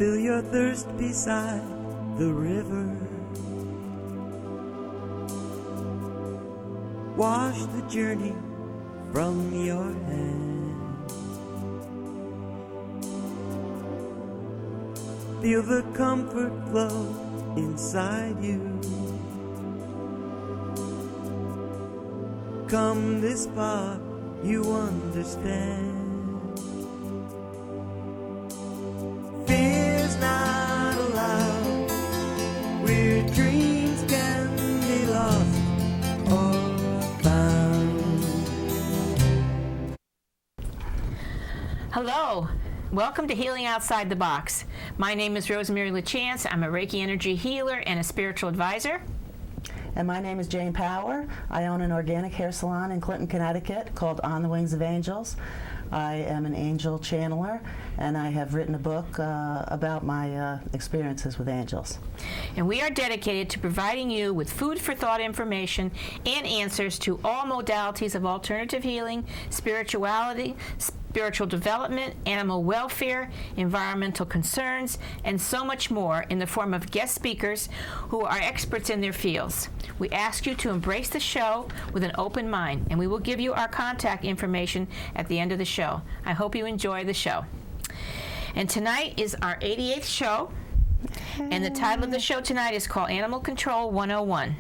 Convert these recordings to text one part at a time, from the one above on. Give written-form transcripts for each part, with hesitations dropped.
fill your thirst beside the river. Wash the journey from your hands. Feel the comfort flow inside you. Come this far, you understand. Fear's not allowed, where dreams can be lost or found. Hello, welcome to Healing Outside the Box. My name is Rosemary Lachance. I'm a Reiki energy healer and a spiritual advisor. And my name is Jayne Power. I own an organic hair salon in Clinton, Connecticut called On the Wings of Angels. I am an angel channeler, and I have written a book about my experiences with angels. And we are dedicated to providing you with food for thought information and answers to all modalities of alternative healing, spirituality, spiritual development, animal welfare, environmental concerns, and so much more in the form of guest speakers who are experts in their fields. We ask you to embrace the show with an open mind, and we will give you our contact information at the end of the show. I hope you enjoy the show. And tonight is our 88th show, and the title of the show tonight is called Animal Control 101.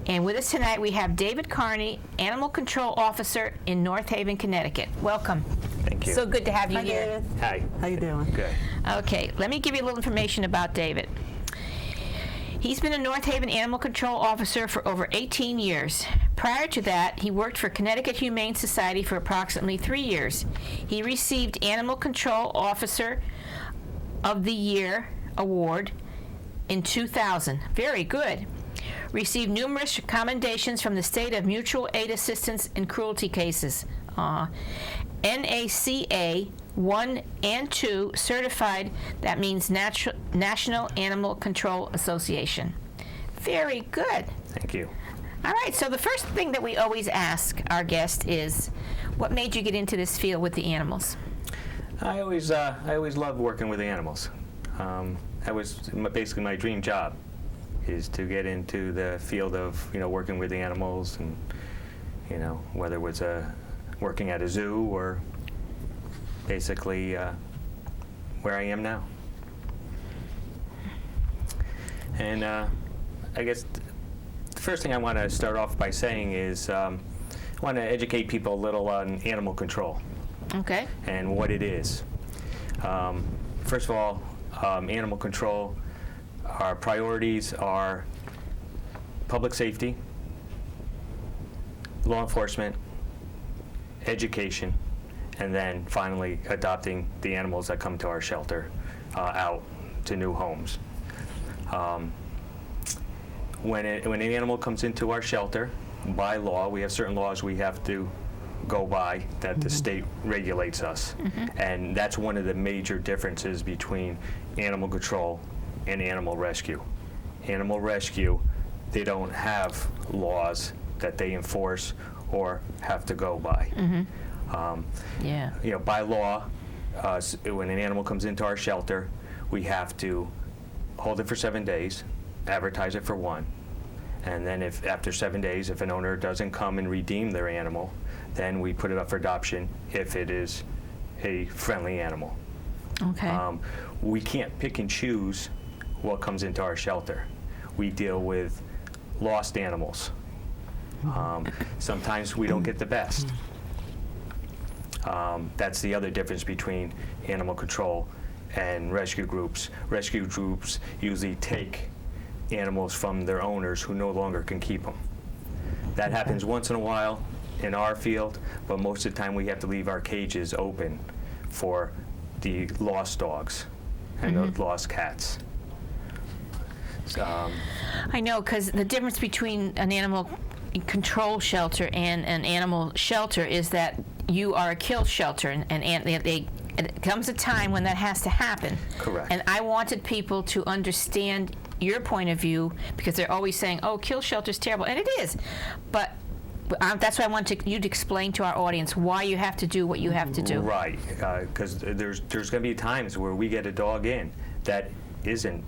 And with us tonight, we have David Carney, Animal Control Officer in North Haven, Connecticut. Welcome. Thank you. So good to have you here. David. Hi. How you doing? Good. Okay, let me give you a little information about David. He's been a North Haven Animal Control Officer for over 18 years. Prior to that, he worked for Connecticut Humane Society for approximately 3 years. He received Animal Control Officer of the Year award in 2000. Very good. Received numerous commendations from the state of mutual aid assistance in cruelty cases. NACA 1 and 2 certified, that means National Animal Control Association. Very good. Thank you. All right, so the first thing that we always ask our guest is, what made you get into this field with the animals? I always loved working with animals. That was basically my dream job, is to get into the field of working with the animals, and whether it was working at a zoo or basically where I am now. And I guess the first thing I want to start off by saying is I want to educate people a little on animal control. Okay. And what it is. First of all, animal control, our priorities are public safety, law enforcement, education, and then finally adopting the animals that come to our shelter out to new homes. When an animal comes into our shelter, by law, we have certain laws we have to go by that the state regulates us. And that's one of the major differences between animal control and animal rescue. Animal rescue, they don't have laws that they enforce or have to go by. By law, when an animal comes into our shelter, we have to hold it for 7 days, advertise it for 1, and then if after 7 days, if an owner doesn't come and redeem their animal, then we put it up for adoption if it is a friendly animal. Okay. We can't pick and choose what comes into our shelter. We deal with lost animals. Sometimes we don't get the best. That's the other difference between animal control and rescue groups. Rescue groups usually take animals from their owners who no longer can keep them. That happens once in a while in our field, but most of the time we have to leave our cages open for the lost dogs and the lost cats. I know, because the difference between an animal control shelter and an animal shelter is that you are a kill shelter, and it comes a time when that has to happen. Correct. And I wanted people to understand your point of view, because they're always saying, oh, kill shelter's terrible, and it is. But That's why I want you to explain to our audience why you have to do what you have to do. Right, because there's going to be times where we get a dog in that isn't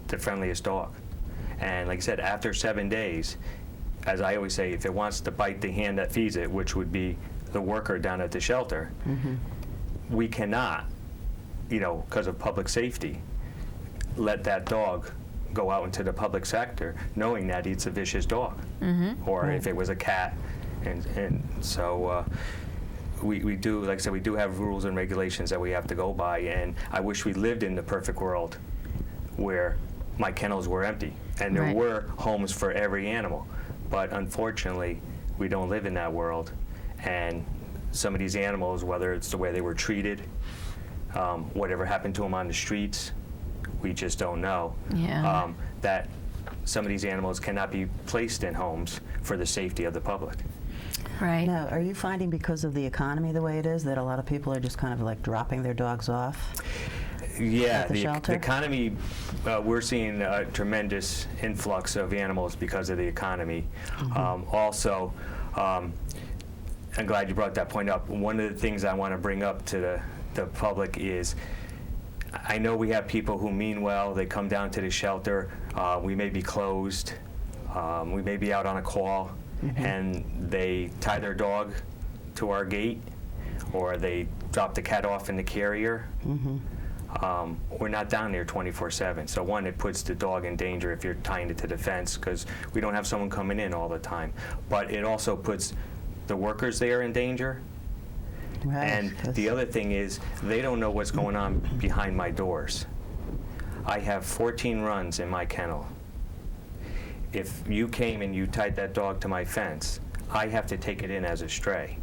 the friendliest dog. And like I said, after 7 days, as I always say, if it wants to bite the hand that feeds it, which would be the worker down at the shelter, we cannot, because of public safety, let that dog go out into the public sector knowing that it's a vicious dog, or if it was a cat. And so we do, like I said, we do have rules and regulations that we have to go by, and I wish we lived in the perfect world where my kennels were empty and there were homes for every animal. But unfortunately, we don't live in that world, and some of these animals, whether it's the way they were treated, whatever happened to them on the streets, we just don't know. Yeah. That some of these animals cannot be placed in homes for the safety of the public. Right. Now, are you finding because of the economy the way it is that a lot of people are just kind of like dropping their dogs off? Yeah, At the shelter? the economy, we're seeing a tremendous influx of animals because of the economy. Also, I'm glad you brought that point up. One of the things I want to bring up to the public is, I know we have people who mean well. They come down to the shelter. We may be closed. We may be out on a call, and they tie their dog to our gate, or they drop the cat off in the carrier. We're not down there 24/7. So one, it puts the dog in danger if you're tying it to the fence, because we don't have someone coming in all the time. But it also puts the workers there in danger. Right. And the other thing is, they don't know what's going on behind my doors. I have 14 runs in my kennel. If you came and you tied that dog to my fence, I have to take it in as a stray.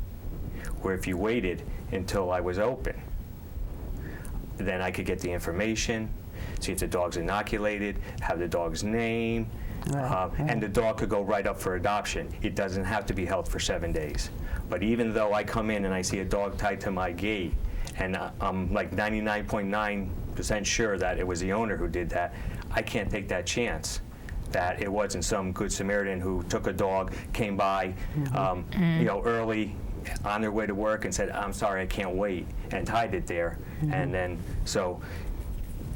Where if you waited until I was open, then I could get the information, see if the dog's inoculated, have the dog's name, and the dog could go right up for adoption. It doesn't have to be held for 7 days. But even though I come in and I see a dog tied to my gate, and I'm like 99.9% sure that it was the owner who did that, I can't take that chance that it wasn't some good Samaritan who took a dog, came by, early on their way to work and said, "I'm sorry, I can't wait," and tied it there. And then, so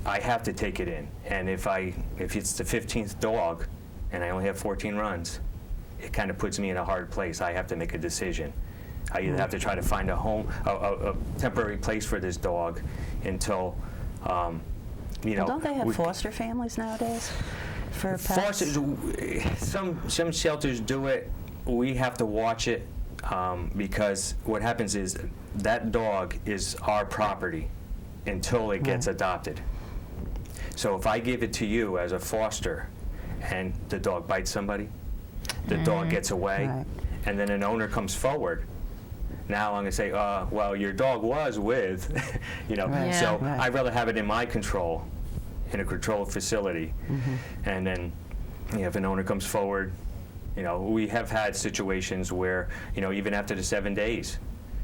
I have to take it in. And if it's the 15th dog and I only have 14 runs, it kind of puts me in a hard place. I have to make a decision. I either have to try to find a home, a temporary place for this dog until, Well, don't they have foster families nowadays for pets? Some shelters do it. We have to watch it. Because what happens is that dog is our property until it gets adopted. So if I give it to you as a foster and the dog bites somebody, the dog gets away, and then an owner comes forward, now I'm going to say, well, your dog was with, so I'd rather have it in my control, in a controlled facility. And then if an owner comes forward, we have had situations where, even after the 7 days,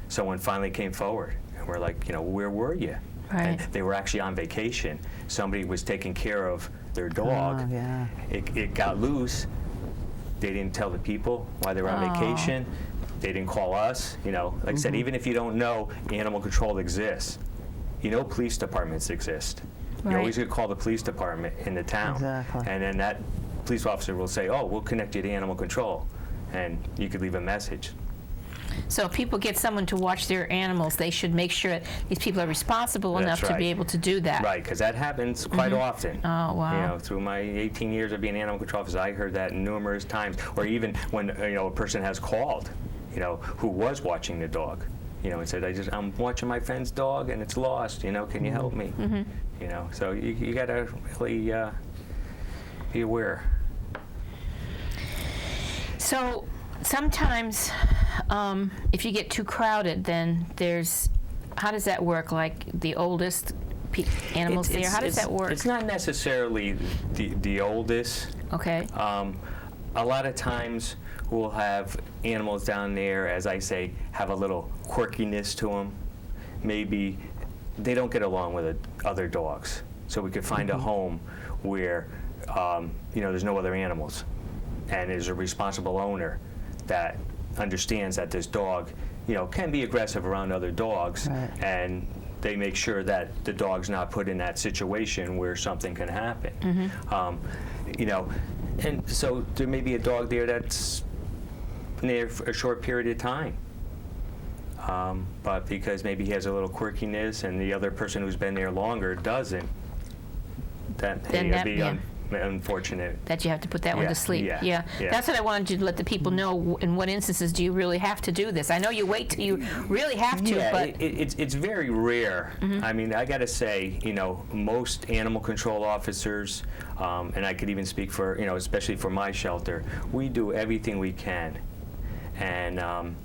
someone finally came forward, and we're like, where were you? Right. And they were actually on vacation. Somebody was taking care of their dog. Oh, yeah. It got loose. They didn't tell the people why they were on vacation. They didn't call us. Like I said, even if you don't know animal control exists, police departments exist. You always could call the police department in the town. Exactly. And then that police officer will say, "Oh, we'll connect you to animal control," and you could leave a message. So if people get someone to watch their animals, they should make sure these people are responsible enough to be able to do that. Right, because that happens quite often. Oh, wow. Through my 18 years of being an animal control officer, I heard that numerous times. Or even when a person has called, who was watching the dog, and said, "I'm watching my friend's dog and it's lost. Can you help me?" So you got to really be aware. So sometimes, if you get too crowded, then how does that work? Like the oldest animals there, how does that work? It's not necessarily the oldest. Okay. A lot of times we'll have animals down there, as I say, have a little quirkiness to them. Maybe they don't get along with other dogs. So we could find a home where there's no other animals, and there's a responsible owner that understands that this dog, can be aggressive around other dogs, Right. and they make sure that the dog's not put in that situation where something can happen. And so there may be a dog there that's there for a short period of time. But because maybe he has a little quirkiness and the other person who's been there longer doesn't, that Then may that- be yeah. unfortunate. That you have to put that one Yeah, to sleep. yeah. That's what I wanted you to let the people know. In what instances do you really have to do this? I know you wait till you really have to, Yeah, but it's very rare. I mean, I got to say, most animal control officers, and I could even speak for, especially for my shelter, we do everything we can. And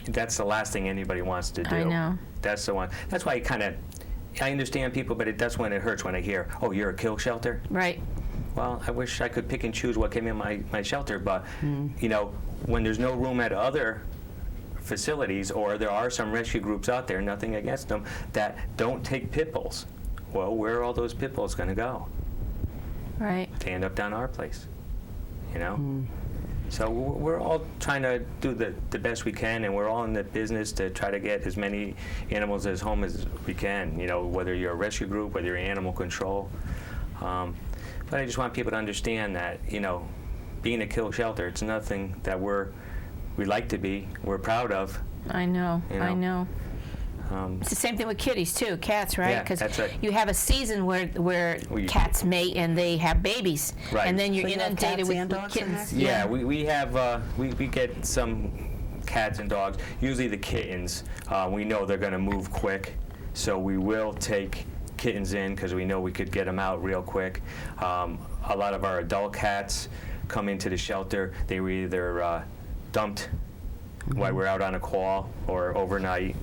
that's the last thing anybody wants to do. I know. That's the one. That's why I understand people, but that's when it hurts when I hear, oh, you're a kill shelter? right. Well, I wish I could pick and choose what came in my shelter, but, when there's no room at other facilities, or there are some rescue groups out there, nothing against them, that don't take pit bulls. Well, where are all those pit bulls going to go? Right. They end up down our place, So we're all trying to do the best we can, and we're all in the business to try to get as many animals as home as we can, whether you're a rescue group, whether you're animal control. But I just want people to understand that, being a kill shelter, it's nothing that we like to be, we're proud of. I know. You know. I know. It's the same thing with kitties too, cats, right? Yeah, Because that's right. you have a season where We- cats mate and they have babies, Right. and then you're So you have inundated cats with and dogs in kittens. there? Yeah, we have, we get some cats and dogs, usually the kittens. We know they're going to move quick, so we will take kittens in because we know we could get them out real quick. A lot of our adult cats come into the shelter. They were either dumped while we're out on a call or overnight,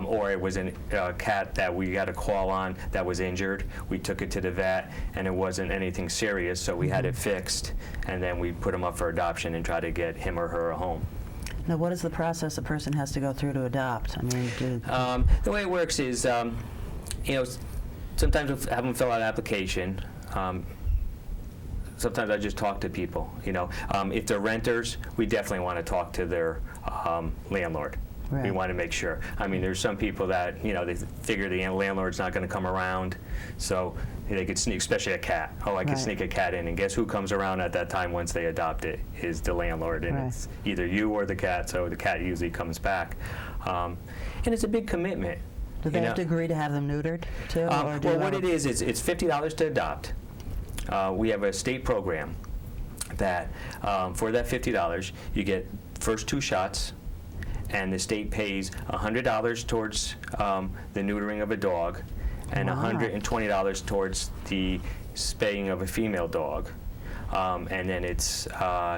or it was a cat that we got a call on that was injured. We took it to the vet, and it wasn't anything serious, so we had it fixed, and then we put him up for adoption and try to get him or her a home. Now, what is the process a person has to go through to adopt? I mean, The way it works is, sometimes we'll have them fill out an application. Sometimes I just talk to people, If they're renters, we definitely want to talk to their landlord. We Right. want to make sure. I mean, there's some people that, they figure the landlord's not going to come around, so they could sneak, especially a cat. Oh, I could Right. sneak a cat in, and guess who comes around at that time once they adopt it is the landlord, and Right. it's either you or the cat, so the cat usually comes back. And it's a big commitment. do they have to agree to have them neutered too? Or do Well, you what have it is, it's $50 to adopt. We have a state program that, for that $50, you get first 2 shots, and the state pays $100 towards the neutering of a dog, and Wow. $120 towards the spaying of a female dog. And then it's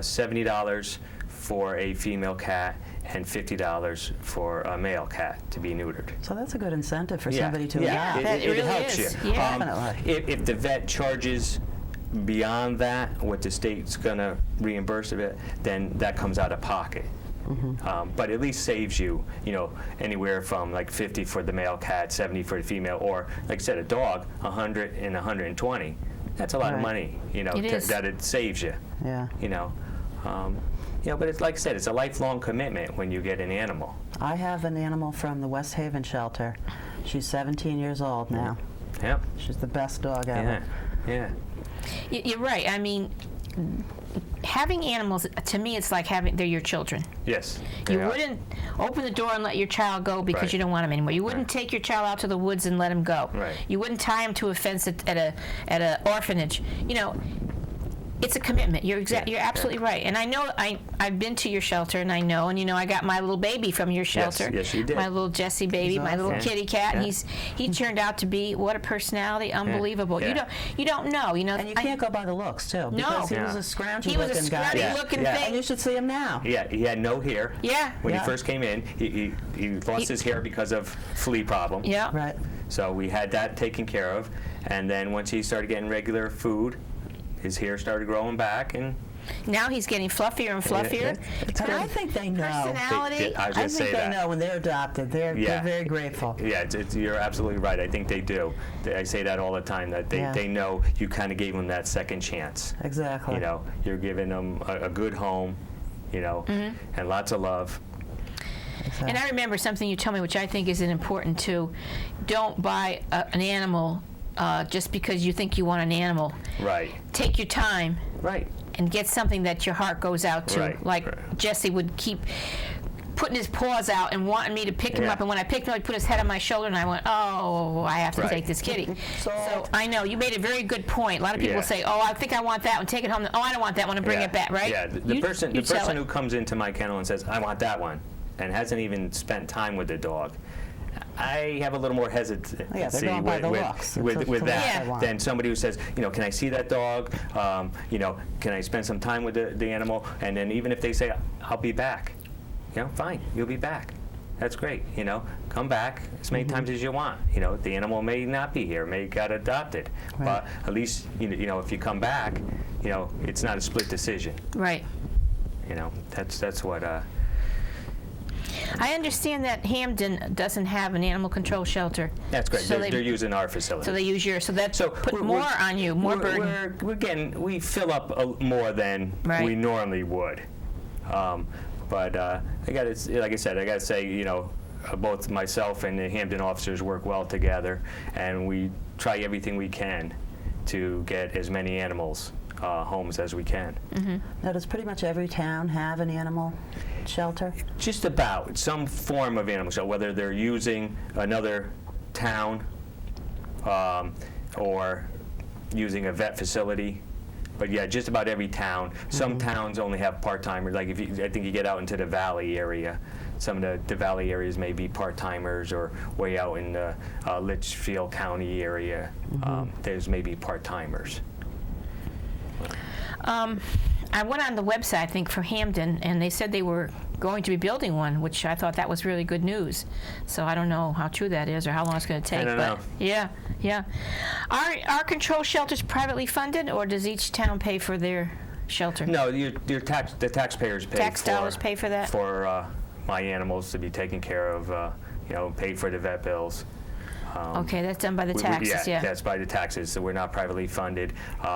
$70 for a female cat and $50 for a male cat to be neutered. So that's a good incentive for Yeah, somebody to yeah, adopt. That it really helps is, you. yeah. Definitely. If the vet charges beyond that, what the state's going to reimburse of it, then that comes out of pocket. But at least saves you, anywhere from like 50 for the male cat, 70 for the female, or like I said, a dog, 100 and 120. That's a lot of Right. money, It is. that it saves you. Yeah. But it's like I said, it's a lifelong commitment when you get an animal. I have an animal from the West Haven shelter. She's 17 years old now. Yep. She's the best dog Yeah. ever. Yeah. You're right. I mean, having animals, to me, it's like they're your children. Yes. You they are. wouldn't open the door and let your child go because Right. you don't want him anymore. You wouldn't take your child out to the woods and let him go. Right. You wouldn't tie him to a fence at a orphanage. It's a commitment. You're absolutely right. And I know I've been to your shelter, and I know, and I got my little baby from your shelter. Yes, you did. My little Jessie baby, He's my little awesome. kitty cat. Yeah. And he turned out to be what a personality, unbelievable. Yeah. You don't know. And you can't go by the looks too, because he No. was a scroungy He was a looking guy. scrawny Yeah. looking Yeah. thing. And you should see him now. Yeah, he had no hair. Yeah. When Yeah. he first came in, he lost his hair because of flea problem. Yeah. Right. So we had that taken care of, and then once he started getting regular food, his hair started growing back, and Now he's getting fluffier and fluffier. And I think they know. Personality. I was I going to say think they that. know when they're adopted. They're very grateful. Yeah, you're absolutely right. I think they do. I say that all the time, that they know you kind of gave them that second chance. Exactly. You're giving them a good home, you know, and lots of love. And I remember something you told me, which I think is important too. Don't buy an animal just because you think you want an animal. Right. Take your time. Right. And get something that your heart goes out to. Right. Like Jesse would keep putting his paws out and wanting me to pick him up, and when I picked him up, he put his head on my shoulder, and I went, oh, I have to take this kitty. So I know, you made a very good point. A lot of people say, oh, I think I want that one, take it home. Oh, I don't want that one, and bring it back, right? Yeah, the person who comes into my kennel and says, I want that one, and hasn't even spent time with the dog, I have a little more hesitancy with that than somebody who says, you know, can I see that dog? You know, can I spend some time with the animal? And then even if they say, I'll be back, you know, fine, you'll be back. That's great. You know, come back as many times as you want. You know, the animal may not be here, may got adopted, but at least you know if you come back, you know, it's not a split decision. Right. You know, that's what. I understand that Hampden doesn't have an animal control shelter. That's great. So they're using our facility. So they use yours. So that put more on you, more burden. We fill up more than we normally would. But like I said, I got to say, you know, both myself and the Hampden officers work well together, and we try everything we can to get as many animals homes as we can. Now, does pretty much every town have an animal shelter? Just about some form of animal shelter, whether they're using another town or using a vet facility. But yeah, just about every town. Some towns only have part-timers. Like I think you get out into the valley area, some of the valley areas may be part-timers, or way out in the Litchfield County area, there's maybe part-timers. I went on the website, I think, for Hampden, and they said they were going to be building one, which I thought that was really good news. So I don't know how true that is or how long it's going to take. I don't know. Yeah. Are control shelters privately funded, or does each town pay for their shelter? No, the taxpayers pay. Tax dollars pay for that? For my animals to be taken care of, you know, paid for the vet bills. Okay, that's done by the taxes, yeah. That's by the taxes, so we're not privately funded.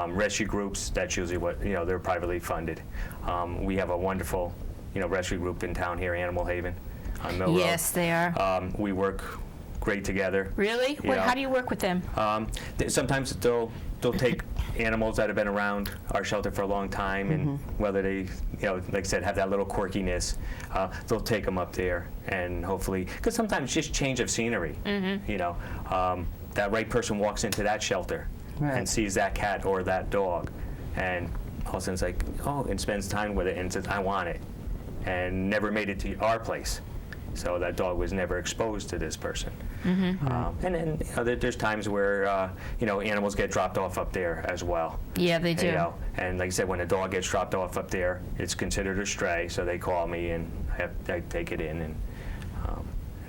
Rescue groups, that's usually what, you know, they're privately funded. We have a wonderful, you know, rescue group in town here, Animal Haven on Mill Road. Yes, they are. We work great together. Really? How do you work with them? Sometimes they'll take animals that have been around our shelter for a long time, and whether they, you know, like I said, have that little quirkiness, they'll take them up there, and hopefully, because sometimes just change of scenery, you know, that right person walks into that shelter and sees that cat or that dog, and all of a sudden it's like, oh, and spends time with it and says, I want it, and never made it to our place. So that dog was never exposed to this person. And then, you know, there's times where you know, animals get dropped off up there as well. Yeah, they do. You know, and like I said, when a dog gets dropped off up there, it's considered a stray. So they call me, and I take it in and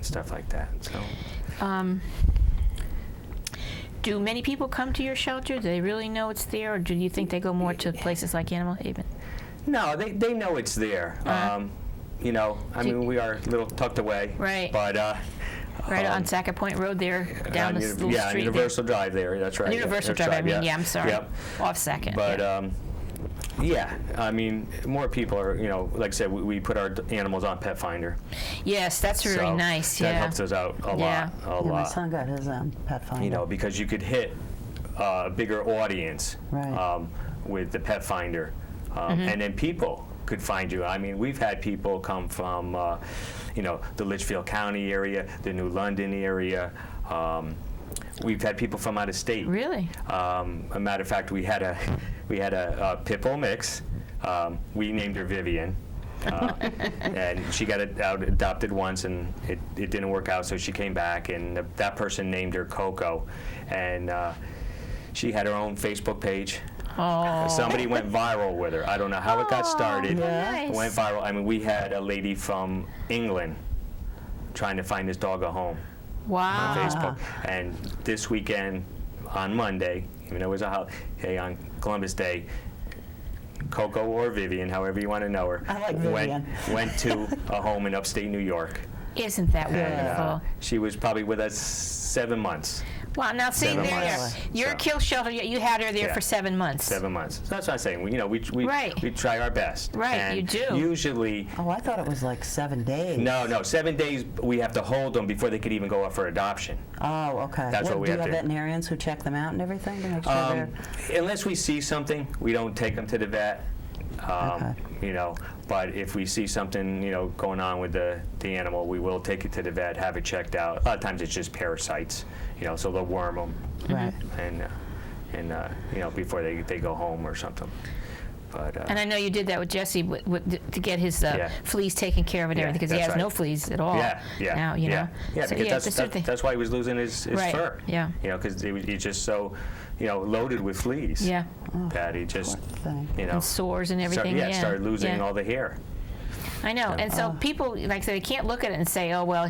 stuff like that. So. Do many people come to your shelter? Do they really know it's there, or do you think they go more to places like Animal Haven? No, they know it's there. You know, I mean, we are a little tucked away. Right. But right on Sacker Point Road there, down this little street. Universal Drive there. That's right. Universal Drive. I mean, I'm sorry. Yep. Off Sacker. But yeah, I mean, more people are, you know, like I said, we put our animals on Pet Finder. Yes, that's really nice. That helps us out a lot. My son got his Pet Finder. You know, because you could hit a bigger audience with the Pet Finder, and then people could find you. I mean, we've had people come from, you know, the Litchfield County area, the New London area. We've had people from out of state. Really? A matter of fact, we had a pit bull mix. We named her Vivian. And she got adopted once, and it didn't work out, so she came back, and that person named her Coco. And she had her own Facebook page. Oh. Somebody went viral with her. I don't know how it got started. Nice. It went viral. I mean, we had a lady from England trying to find this dog a home on Facebook. And this weekend, on Monday, even though it was a holiday, on Columbus Day, Coco or Vivian, however you want to know her, I like Vivian. went to a home in upstate New York. Isn't that wonderful? She was probably with us 7 months. Well, now see, 7 there months. you're a So- kill shelter. You had her there Yeah. for 7 months. 7 months. So that's what I'm saying. We Right. we try our best. Right, And you do. Usually, Oh, I thought it was like 7 days. no, 7 days we have to hold them before they could even go up for adoption. Oh, okay. That's what we do have you to- have veterinarians who check them out and everything to make sure they're... Unless we see something, we don't take them to the vet. Okay. But if we see something, going on with the animal, we will take it to the vet, have it checked out. A lot of times it's just parasites, so they'll worm them, Right. and before they go home or something. But And I know you did that with Jesse to get his Yeah. fleas taken care of and Yeah, everything, because he that's has no right. fleas at all. yeah, Now, yeah, So, because it's the sort of thing. that's why he was losing his Right, fur. yeah. Because he's just so, loaded with fleas. Yeah. That he just, Poor thing. And sores and everything. started losing yeah. all the hair. I know, and so people, like I said, they can't look at it and say, "Oh, well,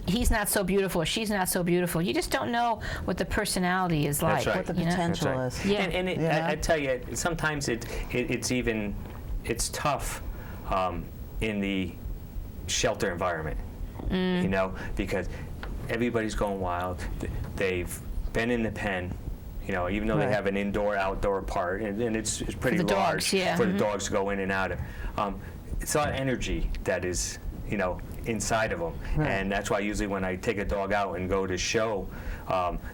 he's not so beautiful, or she's not so beautiful." You just don't know what the personality is like. That's right. What the you know? potential That's right. is. Yeah. And Yeah. I tell you, sometimes it's tough in the shelter environment, because everybody's going wild. They've been in the pen, even though Right. they have an indoor-outdoor part, and it's pretty the large dogs, yeah. for the dogs to go in and out of. It's a lot of energy that is, inside of them, Right. and that's why usually when I take a dog out and go to show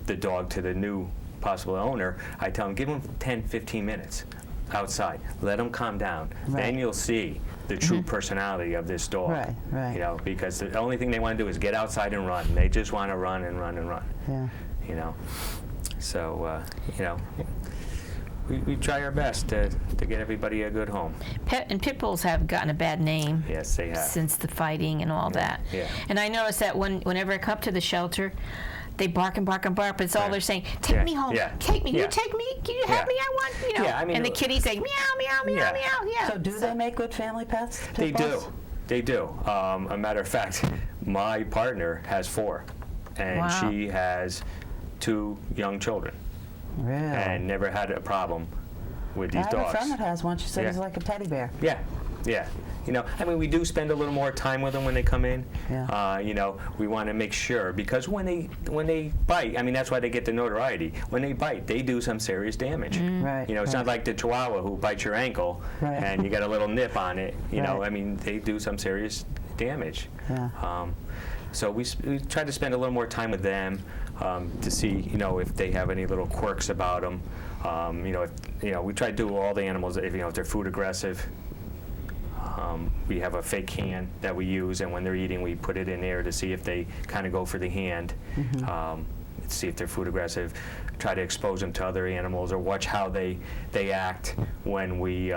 the dog to the new possible owner, I tell them, give them 10, 15 minutes outside. Let them calm down. Right. Then you'll see the true personality of this dog. Right, right. Because the only thing they want to do is get outside and run. They just want to run and run and run. Yeah. So, we try our best to get everybody a good home. Pit bulls have gotten a bad name. Yes, they have. Since the fighting and all that. Yeah. And I noticed that whenever I come up to the shelter, they bark and bark and bark, but it's all Yeah. they're saying, take Yeah. me home, Yeah. take me, Yeah. you take me, can you have Yeah. me, I want, Yeah, I mean, and the kitties say, meow, meow, meow, Yeah. meow, yeah. So do they make good family pets? They pit do. bulls? They do. A matter of fact, my partner has 4, and Wow. she has 2 young children, Really? and never had a problem with these I have a dogs. friend that has one. She said Yeah. he's like a teddy bear. Yeah, yeah. We do spend a little more time with them when they come in. Yeah. We want to make sure, because when they bite, that's why they get the notoriety. When they bite, they do some serious damage. Right. It's not like the Chihuahua who bites your ankle Right. and you get a little nip on it. Right. They do some serious damage. Yeah. So we try to spend a little more time with them to see, if they have any little quirks about them. We try to do all the animals, if they're food aggressive. We have a fake hand that we use, and when they're eating, we put it in there to see if they kind of go for the hand, see if they're food aggressive. Try to expose them to other animals, or watch how they act when we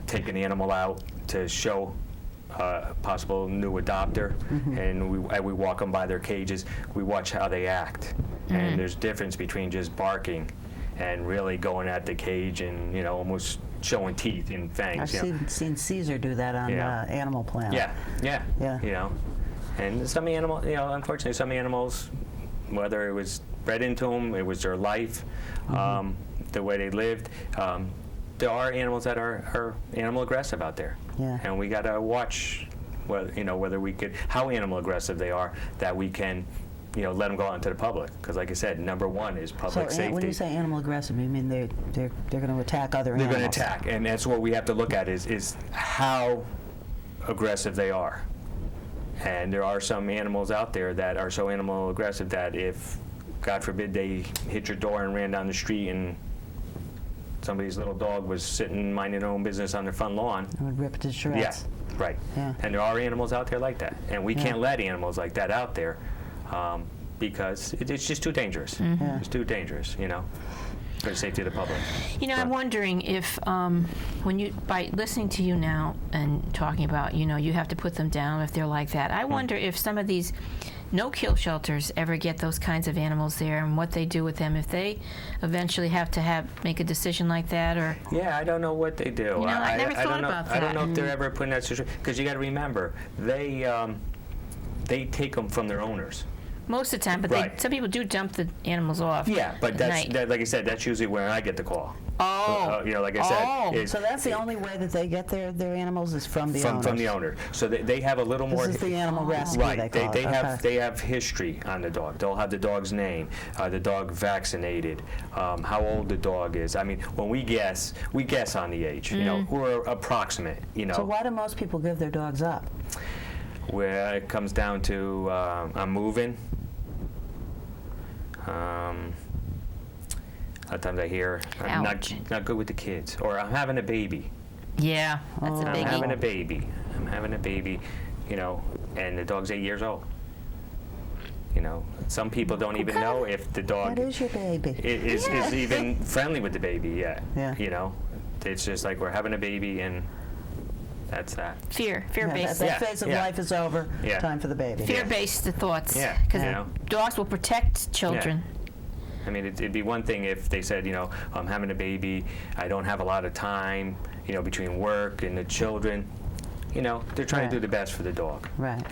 take an animal out to show a possible new adopter, and we walk them by their cages. We watch how they act, and there's difference between just barking and really going at the cage and almost showing teeth and fangs. I've seen Caesar do that on Yeah. Animal Planet. Yeah. Yeah. And some unfortunately, some animals, whether it was bred into them, it was their life, the way they lived. There are animals that are animal aggressive out there, Yeah. and we got to watch, whether we could, how animal aggressive they are, that we can, let them go out into the public. Because, like I said, number one is public So safety. when you say animal aggressive, you mean they're going to attack other They're animals? going to attack, and that's what we have to look at is how aggressive they are. And there are some animals out there that are so animal aggressive that if, God forbid, they hit your door and ran down the street and somebody's little dog was sitting minding their own business on their front lawn. It would rip it to shreds. Yeah, right. Yeah. And there are animals out there like that, and we Yeah. can't let animals like that out there because it's just too dangerous. Yeah. It's too dangerous, for the safety of the public. I'm wondering if, by listening to you now and talking about, you have to put them down if they're like that. I wonder if some of these no-kill shelters ever get those kinds of animals there, and what they do with them, if they eventually have to make a decision like that, or... Yeah, I don't know what they do. I never don't thought know, about I don't that. know if they're ever put in that situation, because you got to remember, they take them from their owners. Most of the time, but Right. some people do dump the animals off Yeah, but at night. like I said, that's usually where I get the call. Oh. Like I said, Oh. So that's the only way that they get their animals is from the owners. from the owner. So they have a little more. This is the animal rescue, Right. they call it. They have history on the dog. They'll have the dog's name, the dog vaccinated, how old the dog is. I mean, when we guess on the age. We're approximate. So why do most people give their dogs up? Where it comes down to I'm moving. A lot of times I hear I'm not good with the kids, or I'm having a baby. Yeah, that's a I'm biggie. having a baby. I'm having a baby, and the dog's 8 years old. Some people don't even know if the dog That is your baby. is even friendly with the baby yet. Yeah. It's just like we're having a baby and that's that. Fear-based. That phase of life is over. Yeah. Time for the baby. Fear-based thoughts. Yeah, Because dogs will protect children. I mean, it'd be one thing if they said, I'm having a baby, I don't have a lot of time, between work and the children. They're trying to do the best for the dog. Right.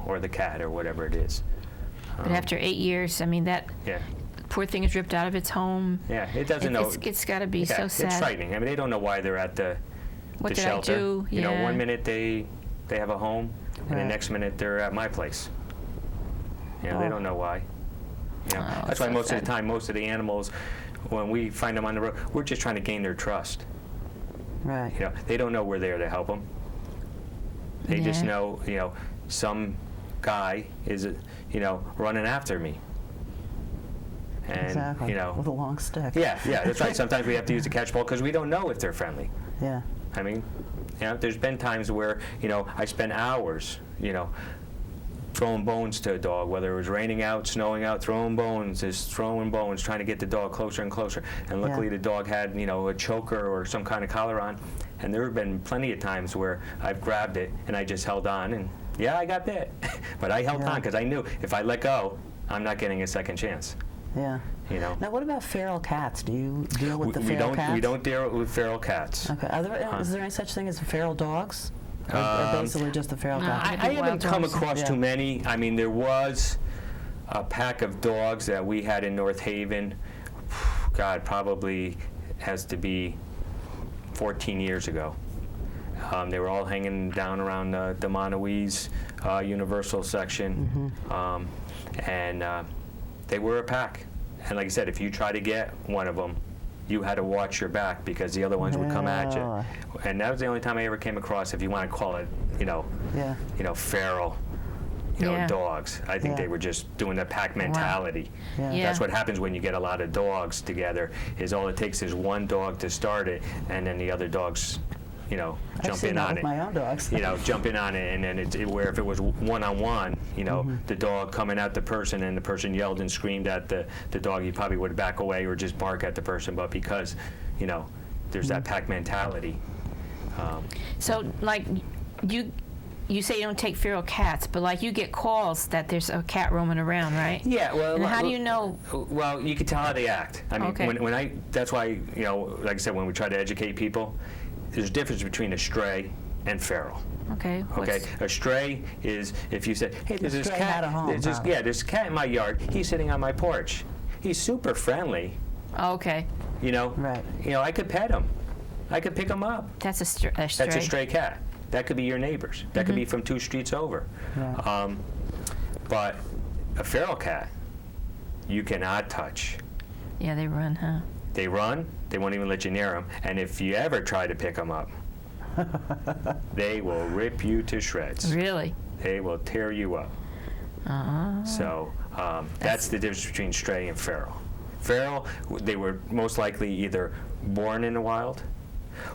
Or the cat or whatever it is. But after 8 years, I mean, that poor thing is ripped out of its home. Yeah, it doesn't know. It's got to be so sad. It's frightening. I mean, they don't know why they're at the What did shelter. I do? Yeah. One minute they have a home, and the Right. next minute they're at my place. They don't know why. That's why so most of sad. the time, most of the animals, when we find them on the road, we're just trying to gain their trust. Right. They don't know we're there to help them. They just Yeah. know, some guy is, running after me. And, Exactly. With a long stick. yeah, that's right. Sometimes we have to use a catch ball because we don't know if they're friendly. Yeah. I mean, there's been times where, I spent hours, throwing bones to a dog, whether it was raining out, snowing out, throwing bones, trying to get the dog closer and closer. And luckily the dog had, a choker or some kind of collar on. And there have been plenty of times where I've grabbed it and I just held on and, I got bit. But I held on because I knew if I let go, I'm not getting a second chance. Yeah. Now, what about feral cats? Do you deal with the feral cats? We don't deal with feral cats. Okay. Is there any such thing as feral dogs? Or basically just the feral no, cats? I- I haven't come dogs. across Yeah. too many. I mean, there was a pack of dogs that we had in North Haven. God, probably has to be 14 years ago. They were all hanging down around the Monowese Universal section. And they were a pack. And like I said, if you try to get one of them, you had to watch your back because the other ones would come at you. Yeah. And that was the only time I ever came across, if you want to call it, feral, Yeah. dogs. I think Yeah. they were just doing the pack mentality. Yeah. Yeah. That's what happens when you get a lot of dogs together, is all it takes is one dog to start it, and then the other dogs, I've jump seen in that on with it. my own dogs. Jump in on it, and then where if it was one-on-one, the dog coming at the person, and the person yelled and screamed at the dog, he probably would back away or just bark at the person. But because, there's that pack mentality. So, like, you say you don't take feral cats, but like you get calls that there's a cat roaming around, right? Yeah, well, And how do you know? Well, you can tell how they act. I mean, Okay. when that's why, like I said, when we try to educate people, there's a difference between a stray and feral. Okay. Okay, a stray is if you said, "Hey, there's this stray cat. had a home, There's this, probably. there's a cat in my yard. He's sitting on my porch. He's super friendly. Oh, okay. Right. I could pet him. I could pick him up. That's a stray. That's a stray cat. That could be your neighbors. That could be from 2 streets over. Right. But a feral cat, you cannot touch. Yeah, they run, huh? They run. They won't even let you near them. And if you ever try to pick them up, they will rip you to shreds. Really? They will tear you up. So that's the difference between stray and feral. Feral, they were most likely either born in the wild,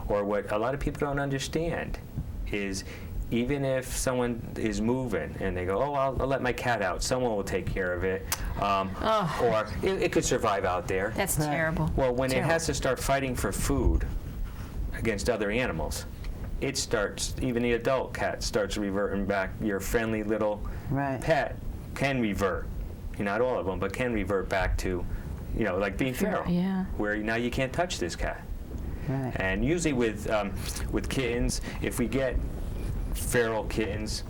or what a lot of people don't understand is even if someone is moving and they go, oh, I'll let my cat out, someone will take care of it, or it could survive out there. That's Right. terrible. Well, when it Terrible. has to start fighting for food against other animals, it starts, even the adult cat starts reverting back. Your friendly little Right. pet can revert. Not all of them, but can revert back to, like being feral. Yeah. Where now you can't touch this cat. Right. And usually with kittens, if we get feral kittens,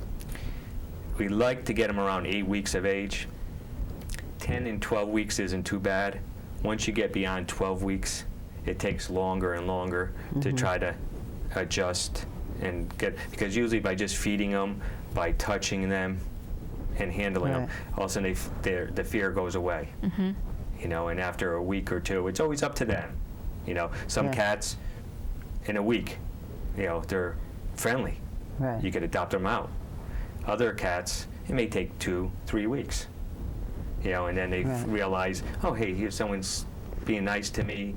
we like to get them around 8 weeks of age. 10 and 12 weeks isn't too bad. Once you get beyond 12 weeks, it takes longer and longer to try to adjust and get, because usually by just feeding them, by touching them and handling them, all of a sudden the fear goes away. You know, and after a week or two, it's always up to them. You know, some cats in a week, you know, they're friendly. You could adopt them out. Other cats, it may take 2-3 weeks. You know, and then they realize, oh, hey, here's someone's being nice to me.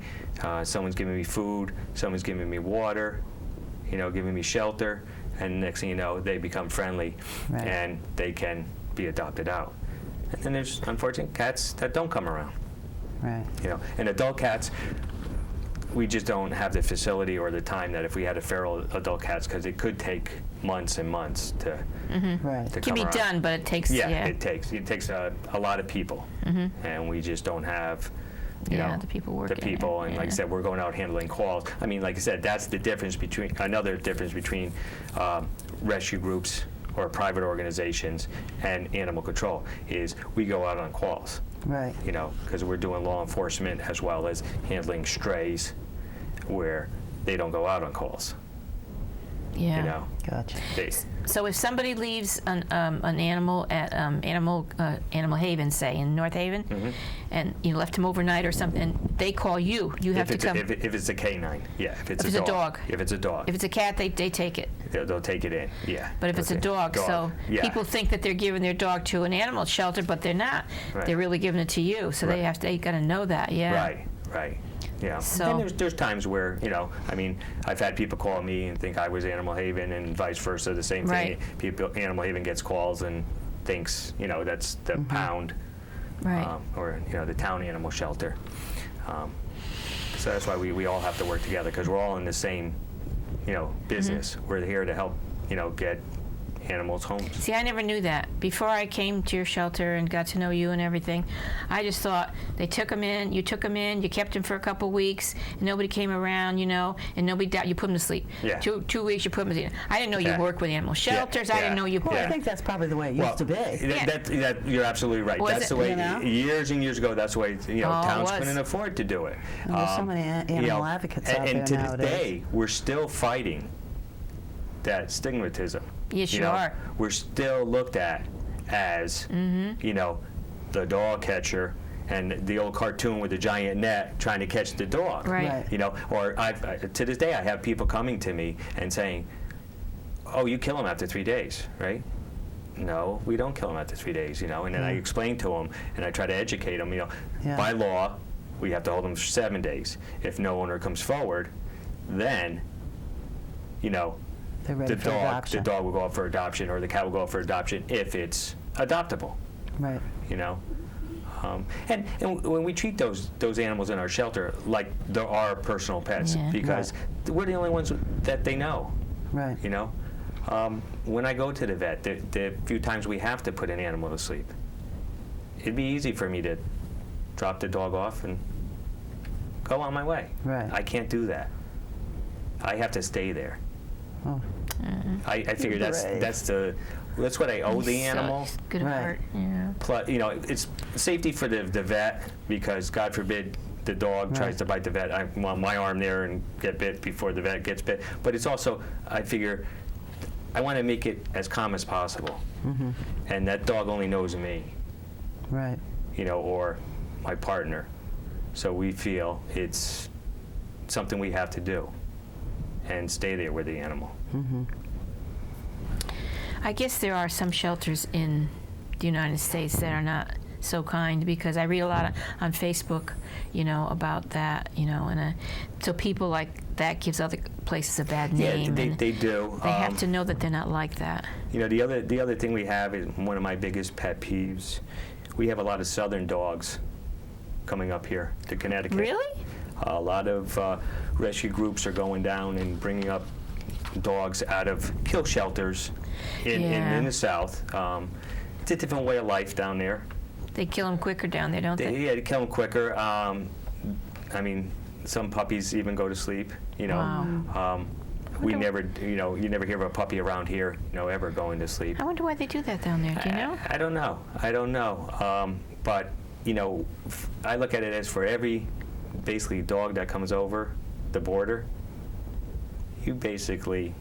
Someone's giving me food. Someone's giving me water. You know, giving me shelter. And next thing you know, they become friendly, and they can be adopted out. And then there's, unfortunately, cats that don't come around. You know, and adult cats, we just don't have the facility or the time that if we had a feral adult cats, because it could take months and months to It can be done, but it takes it takes a lot of people, and we just don't have you know, the people working. The people, and like I said, we're going out handling calls. I mean, like I said, that's the difference between, another difference between rescue groups or private organizations and animal control is we go out on calls. You know, because we're doing law enforcement as well as handling strays where they don't go out on calls. You know? Gotcha. So if somebody leaves an animal at Animal Haven, say in North Haven, and you left him overnight or something, and they call you, you have to come. If it's a canine, if it's a dog. If it's a dog. If it's a cat, they take it. They'll take it in, But if it's a dog, so people think that they're giving their dog to an animal shelter, but they're not. They're really giving it to you, so they got to know that, Right. Yeah. So and there's times where, you know, I mean, I've had people call me and think I was Animal Haven and vice versa, the same thing. People, Animal Haven gets calls and thinks, you know, that's the pound or, you know, the town animal shelter. So that's why we all have to work together, because we're all in the same, you know, business. We're here to help, you know, get animals home. See, I never knew that. Before I came to your shelter and got to know you and everything, I just thought they took them in, you kept them for a couple weeks, and nobody came around, you know, and nobody you put them to sleep. 2 weeks, you put them to sleep. I didn't know you worked with animal shelters. I didn't know you. Well, I think that's probably the way it used to be. That you're absolutely right. That's the way, years and years ago, that's the way, you know, towns couldn't afford to do it. There's so many animal advocates out there and to nowadays. this day, we're still fighting that stigmatism. Yes, you are. We're still looked at as, you know, the dog catcher and the old cartoon with the giant net trying to catch the dog. You know, or to this day, I have people coming to me and saying, "Oh, you kill them after 3 days, right?" No, we don't kill them after 3 days. You know, and then I explain to them and I try to educate them. You know, by law, we have to hold them for 7 days. If no owner comes forward, then, you know, the dog will go up for adoption, or the cat will go up for adoption if it's adoptable. You know, and when we treat those animals in our shelter like they're our personal pets, because we're the only ones that they know. You know, when I go to the vet, the few times we have to put an animal to sleep, it'd be easy for me to drop the dog off and go on my way. I can't do that. I have to stay there. I figure that's what I owe the animal. Good heart. Plus, you know, it's safety for the vet, because God forbid the dog tries to bite the vet. I want my arm there and get bit before the vet gets bit. But it's also, I figure, I want to make it as calm as possible. And that dog only knows me. You know, or my partner. So we feel it's something we have to do and stay there with the animal. I guess there are some shelters in the United States that are not so kind, because I read a lot on Facebook, you know, about that, you know, and so people like that gives other places a bad name. Yeah, they do. They have to know that they're not like that. You know, the other thing we have is one of my biggest pet peeves. We have a lot of southern dogs coming up here to Connecticut. Really? A lot of rescue groups are going down and bringing up dogs out of kill shelters in the South. It's a different way of life down there. They kill them quicker down there, don't they? Yeah, they kill them quicker. I mean, some puppies even go to sleep. You know, we never, you know, you never hear of a puppy around here, you know, ever going to sleep. I wonder why they do that down there. Do you know? I don't know. But you know, I look at it as for every basically dog that comes over the border, you basically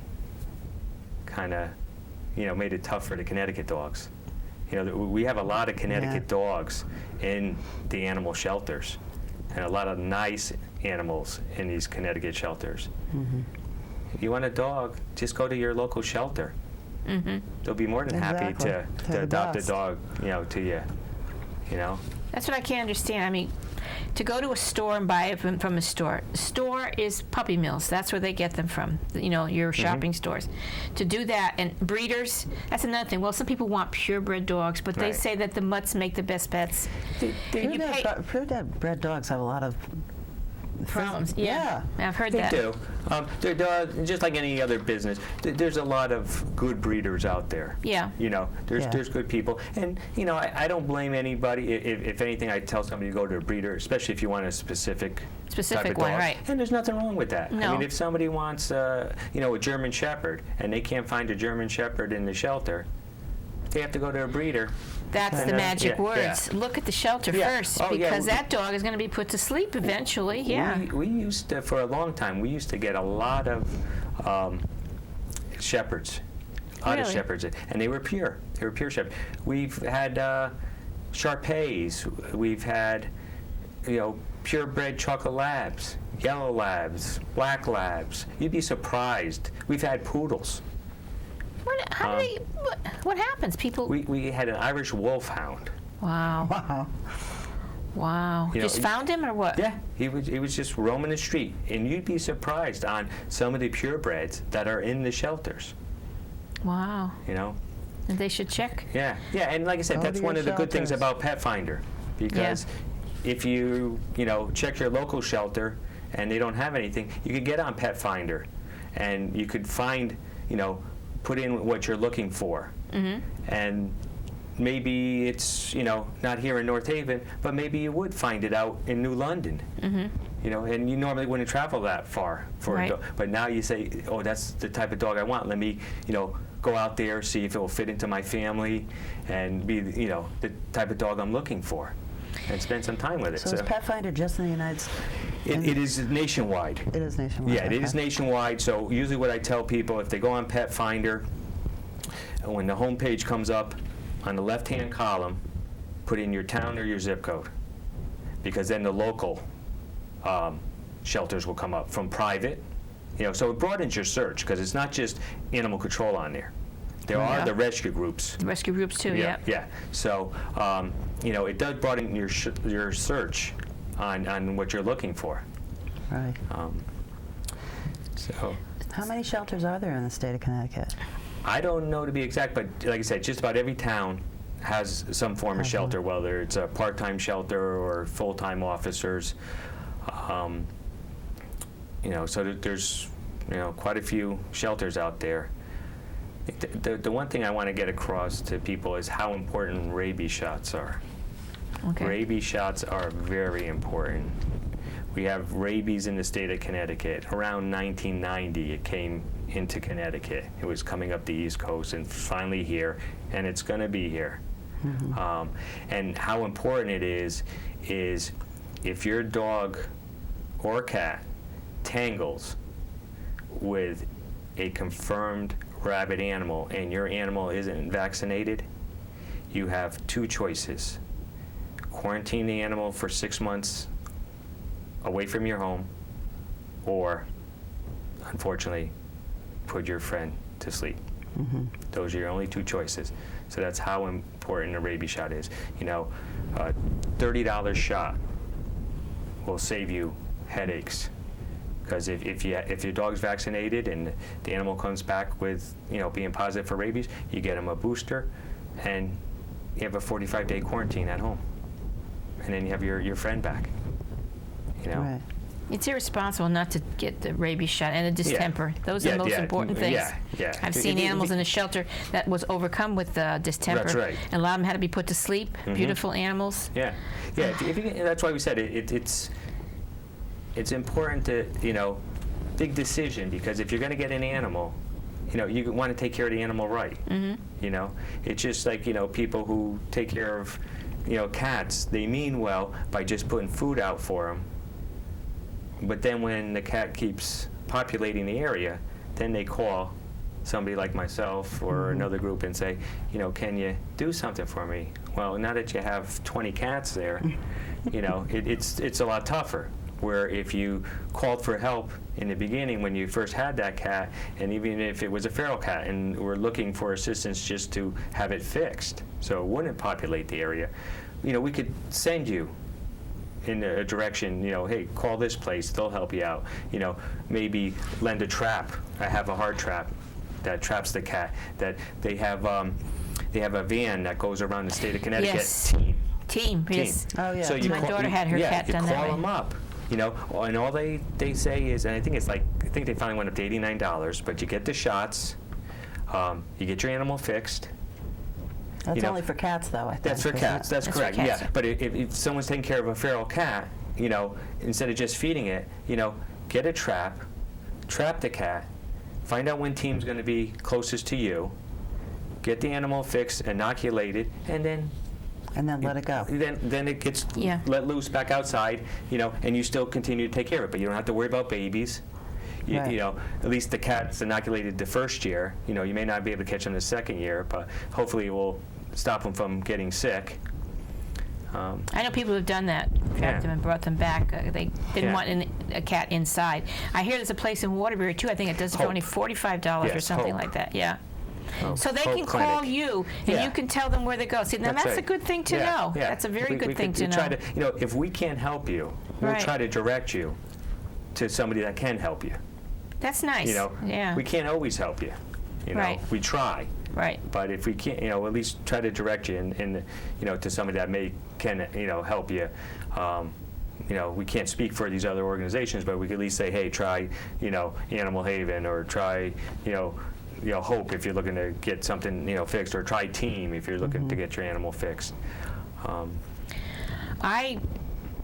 kind of, made it tough for the Connecticut dogs. We have a lot of Connecticut dogs in the animal shelters, and a lot of nice animals in these Connecticut shelters. If you want a dog, just go to your local shelter. They'll be more than happy to adopt a dog, to you. That's what I can't understand. I mean, to go to a store and buy it from a store. Store is puppy mills. That's where they get them from. Your shopping stores. To do that, and breeders, that's another thing. Well, some people want purebred dogs, but they say that the mutts make the best pets. Purebred dogs have a lot of problems. Yeah. I've heard that. They do. They're just like any other business. There's a lot of good breeders out there. Yeah. There's good people, and I don't blame anybody. If anything, I tell somebody to go to a breeder, especially if you want a specific type of one, dog. right? And there's nothing wrong with that. No. I mean, if somebody wants, a German Shepherd, and they can't find a German Shepherd in the shelter, they have to go to a breeder. That's the magic words. Yeah. Look at the shelter first, because that dog is going to be put to sleep eventually. We used to, for a long time, we used to get a lot of shepherds. A lot of shepherds, and they were pure. They were pure shepherds. We've had Shar-Peis. We've had, purebred chocolate labs, yellow labs, black labs. You'd be surprised. We've had poodles. What happens? People. We had an Irish wolfhound. Wow. Wow. Just found him or what? Yeah, he was just roaming the street, and you'd be surprised on some of the purebreds that are in the shelters. Wow. And they should check. Yeah, and like I said, that's one of the good things about Pet Finder, because if you check your local shelter and they don't have anything, you could get on Pet Finder, and you could find put in what you're looking for, and maybe it's not here in North Haven, but maybe you would find it out in New London. And you normally wouldn't travel that far for a dog, but now you say, oh, that's the type of dog I want. Let me go out there, see if it will fit into my family, and be the type of dog I'm looking for, and spend some time with it. So is Pet Finder just in the United States? It is nationwide. It is nationwide. Yeah, it is nationwide. So usually what I tell people, if they go on Pet Finder, when the homepage comes up, on the left-hand column, put in your town or your zip code, because then the local shelters will come up from private. So it broadens your search, because it's not just animal control on there. There are the rescue groups. The rescue groups too. Yeah. So it does broaden your search on what you're looking for. Right. So. How many shelters are there in the state of Connecticut? I don't know to be exact, but like I said, just about every town has some form of shelter, whether it's a part-time shelter or full-time officers. So there's quite a few shelters out there. The one thing I want to get across to people is how important rabies shots are. Okay. Rabies shots are very important. We have rabies in the state of Connecticut. Around 1990, it came into Connecticut. It was coming up the East Coast and finally here, and it's going to be here. And how important it is if your dog or cat tangles with a confirmed rabid animal and your animal isn't vaccinated, you have two choices. Quarantine the animal for 6 months away from your home, or unfortunately put your friend to sleep. Those are your only two choices. So that's how important a rabies shot is. A $30 shot will save you headaches, because if your dog's vaccinated and the animal comes back with being positive for rabies, you get them a booster, and you have a 45-day quarantine at home, and then you have your friend back. Right. It's irresponsible not to get the rabies shot and a distemper. Those are the most important things. I've seen animals in a shelter that was overcome with distemper. That's right. And a lot of them had to be put to sleep. Beautiful animals. That's why we said it's important to big decision, because if you're going to get an animal, you want to take care of the animal right. It's just like people who take care of cats. They mean well by just putting food out for them, But then when the cat keeps populating the area, then they call somebody like myself or another group and say, can you do something for me? Well, now that you have 20 cats there, it's a lot tougher. Where if you called for help in the beginning when you first had that cat, and even if it was a feral cat and we're looking for assistance just to have it fixed so it wouldn't populate the area, we could send you in a direction, hey, call this place, they'll help you out. Maybe lend a trap. I have a hard trap that traps the cat. That they have a van that goes around the state of Connecticut. Yes. Team. Yes. Oh, yeah. So My daughter had her cat done that way. You call them up, and all they say is, and I think they finally went up to $89, but you get the shots, you get your animal fixed. That's only for cats, though, I think. That's for cats. That's correct. for cats. Yeah. But if someone's taking care of a feral cat, instead of just feeding it, get a trap the cat, find out when team's going to be closest to you, get the animal fixed, inoculated, and then let it go. Then it gets let loose back outside, and you still continue to take care of it. But you don't have to worry about babies. Right. At least the cat's inoculated the first year. You may not be able to catch them the second year, but hopefully it will stop them from getting sick. I know people who've done that, trapped them and brought them back. They didn't want a cat inside. I hear there's a place in Waterbury, too. I think it does it for only $45 or something like that. Yeah. So they can call you, and you can tell them where to go. See, now that's right. a good thing to know. Yeah. That's a very good thing to know. Try to, if we can't help you, we'll try to direct you to somebody that can help you. That's nice. Yeah. We can't always help you. Right. We try. Right. But if we can't, at least try to direct you and to somebody that can help you. We can't speak for these other organizations, but we could at least say, hey, try, Animal Haven, or try, Hope if you're looking to get something, fixed, or try Team if you're looking to get your animal fixed. I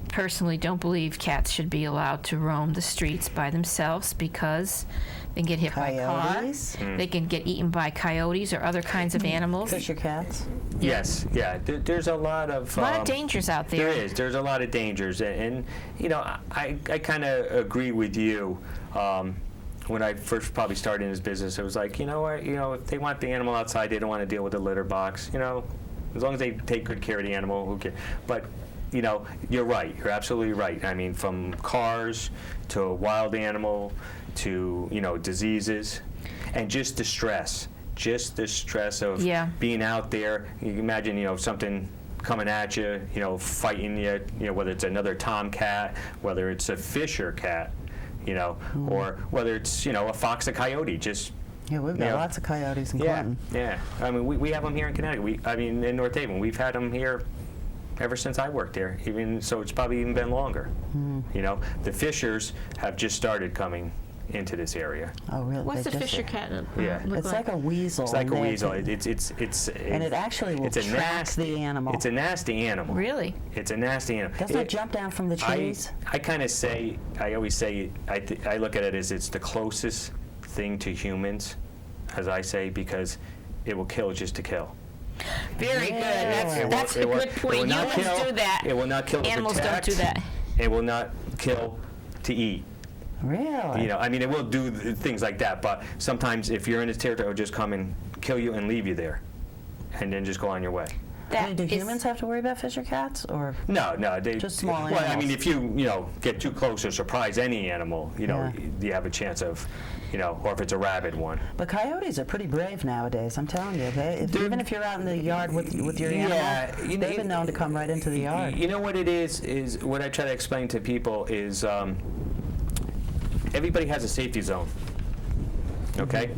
personally don't believe cats should be allowed to roam the streets by themselves because they can get hit by Coyotes? cars. They can get eaten by coyotes or other kinds of animals. Fisher cats? Yes, yeah. There's a lot of dangers out there. There is. There's a lot of dangers, and I kind of agree with you. When I first probably started in this business, it was like, if they want the animal outside, they don't want to deal with the litter box. As long as they take good care of the animal, who cares? But you're right. You're absolutely right. I mean, from cars to a wild animal to, diseases, and just the stress. Just the stress of being out there. You can imagine, something coming at you, fighting you, whether it's another tomcat, whether it's a Fisher cat, or whether it's, a fox, a coyote, just... Yeah, we've got lots of coyotes in Clinton. Yeah. I mean, we have them here in Connecticut. In North Haven. We've had them here ever since I worked there, so it's probably even been longer. The Fishers have just started coming into this area. Oh, really? What's the Fisher cat look It's like a weasel. It's like a weasel. And it actually will track the animal. It's a nasty animal. Really? It's a nasty animal. Doesn't it jump down from the trees? I always say, I look at it as it's the closest thing to humans, as I say, because it will kill just to kill. Very good. That's a good point. Humans do that. It will not kill to Animals protect. don't do that. It will not kill to eat. Really? It will do things like that, but sometimes if you're in its territory, it'll just come and kill you and leave you there, and then just go on your way. Do humans have to worry about Fisher cats, or no? They just small animals? Well, I mean, if you get too close or surprise any animal, you have a chance of, or if it's a rabid one. But coyotes are pretty brave nowadays. I'm telling you, even if you're out in the yard with your animal, they've been known to come right into the yard. You know what it is what I try to explain to people is everybody has a safety zone. Okay,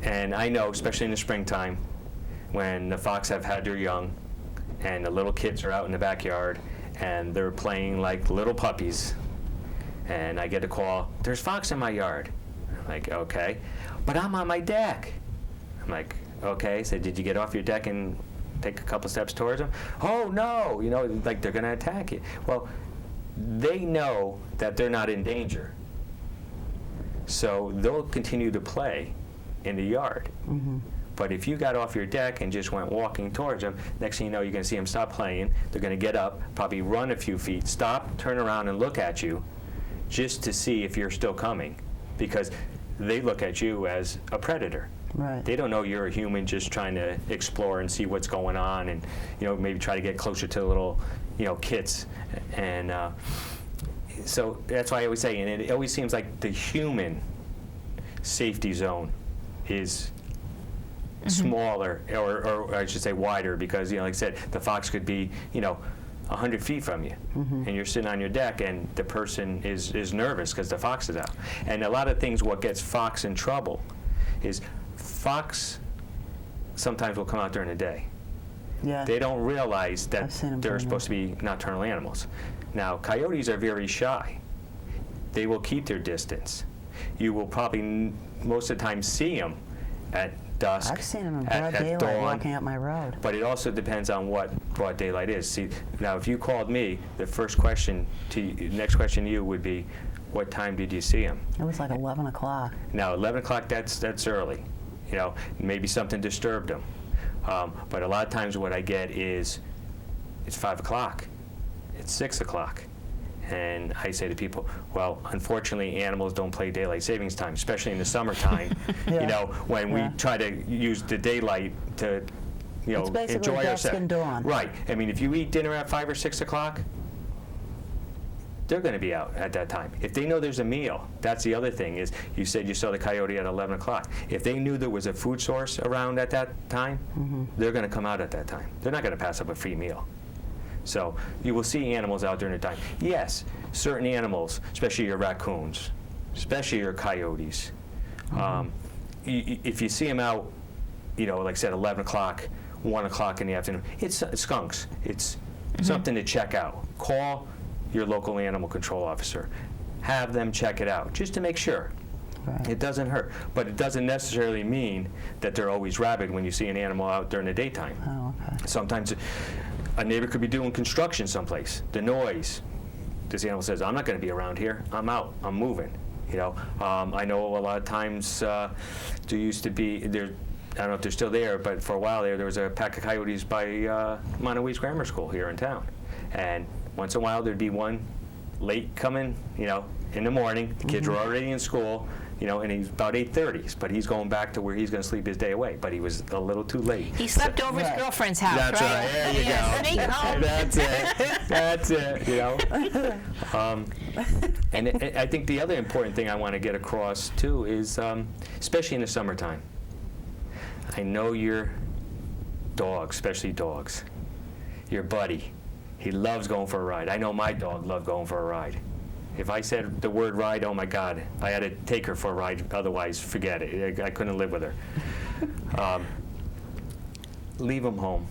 and I know, especially in the springtime, when the fox have had their young, and the little kids are out in the backyard, and they're playing like little puppies, and I get a call, there's fox in my yard. I'm like, okay, but I'm on my deck. I'm like, okay, so did you get off your deck and take a couple steps towards them? Oh, no, like they're going to attack you. Well, they know that they're not in danger, so they'll continue to play in the yard. Mm-hmm. But if you got off your deck and just went walking towards them, next thing you know, you're going to see them stop playing. They're going to get up, probably run a few feet, stop, turn around, and look at you, just to see if you're still coming, because they look at you as a predator. Right. They don't know you're a human just trying to explore and see what's going on, and maybe try to get closer to the little kits. And so that's why I always say, and it always seems like the human safety zone is smaller, or I should say wider, because like I said, the fox could be 100 feet from you, and you're sitting on your deck, and the person is nervous because the fox is out. And a lot of things, what gets fox in trouble is fox sometimes will come out during the day. Yeah. They don't realize that I've seen 'em they're doing supposed to be nocturnal animals. Now, coyotes are very shy. They will keep their distance. You will probably most of the time see them at dusk, I've seen them in at broad daylight dawn. walking up my road. But it also depends on what broad daylight is. See, now if you called me, the next question to you would be, what time did you see him? It was like 11 o'clock. Now 11 o'clock, that's early. Maybe something disturbed him. But a lot of times what I get is, it's 5 o'clock, it's 6 o'clock. And I say to people, well, unfortunately, animals don't play daylight savings time, especially in the summertime. Yeah. When we try to use the daylight to, It's basically enjoy dusk ourselves. and dawn. Right. I mean, if you eat dinner at 5 or 6 o'clock, they're going to be out at that time. If they know there's a meal, that's the other thing, is you said you saw the coyote at 11 o'clock. If they knew there was a food source around at that time, they're going to come out at that time. They're not going to pass up a free meal. So you will see animals out during the time. Yes, certain animals, especially your raccoons, especially your coyotes, if you see them out, like I said, 11 o'clock, 1 o'clock in the afternoon, it's skunks. It's something to check out. Call your local animal control officer. Have them check it out, just to make sure. Right. It doesn't hurt, but it doesn't necessarily mean that they're always rabid when you see an animal out during the daytime. Oh, okay. Sometimes a neighbor could be doing construction someplace. The noise. This animal says, I'm not going to be around here. I'm out. I'm moving. I know a lot of times there used to be, I don't know if they're still there, but for a while there was a pack of coyotes by Montaguese Grammar School here in town. And once in a while there'd be one late coming, in the morning. The kids were already in school. And he's about 8:30, but he's going back to where he's going to sleep his day away. But he was a little too late. He slept over his girlfriend's house, That's right. There you go. Sneak home. That's it. And I think the other important thing I want to get across too is, especially in the summertime, I know your dog, especially dogs, your buddy, he loves going for a ride. I know my dog loved going for a ride. If I said the word ride, oh my God, I had to take her for a ride, otherwise forget it. I couldn't live with her. Leave them home.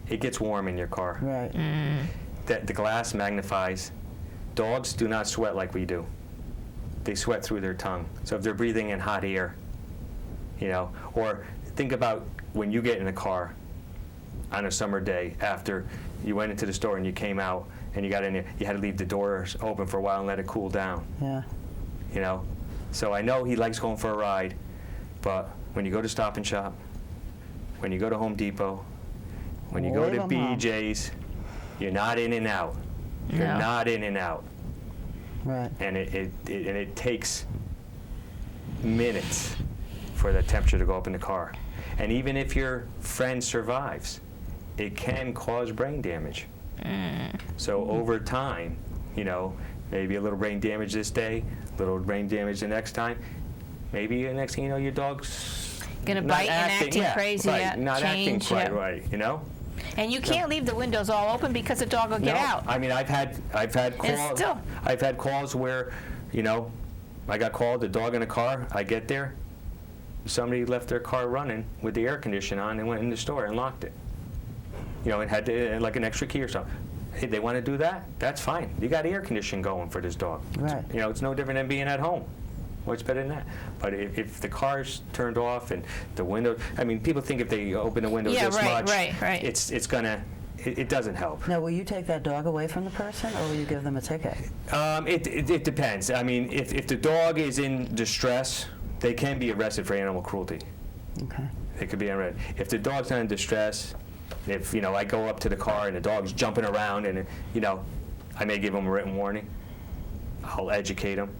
It gets warm in your car. Right. The glass magnifies. Dogs do not sweat like we do. They sweat through their tongue. So if they're breathing in hot air, or think about when you get in a car on a summer day after you went into the store and you came out, and you got in there, you had to leave the doors open for a while and let it cool down. Yeah. So I know he likes going for a ride, but when you go to Stop and Shop, when you go to Home Depot, when you go Leave to 'em home. BJ's, you're not in and out. You're No. not in and out. Right. And it takes minutes for the temperature to go up in the car. And even if your friend survives, it can cause brain damage. So over time, maybe a little brain damage this day, a little brain damage the next time. Maybe the next thing you know, your dog's Gonna not bite and acting crazy, right, yeah, not change, acting quite yeah. right, And you can't leave the windows all open because the dog will get No, out. I mean, I've had calls. still- I've had calls where, I got called, the dog in the car. I get there, somebody left their car running with the air conditioner on and went in the store and locked it. And had like an extra key or something. Hey, they want to do that? That's fine. You got air conditioning going for this dog. Right. It's no different than being at home. What's better than that? But if the car's turned off and the window, I mean, people think if they open the window Yeah, this right, much, right. it's gonna. It doesn't help. Now, will you take that dog away from the person, or will you give them a ticket? It depends. I mean, if the dog is in distress, they can be arrested for animal cruelty. Okay. They could be arrested. If the dog's not in distress, if I go up to the car and the dog's jumping around and I may give them a written warning. I'll educate them.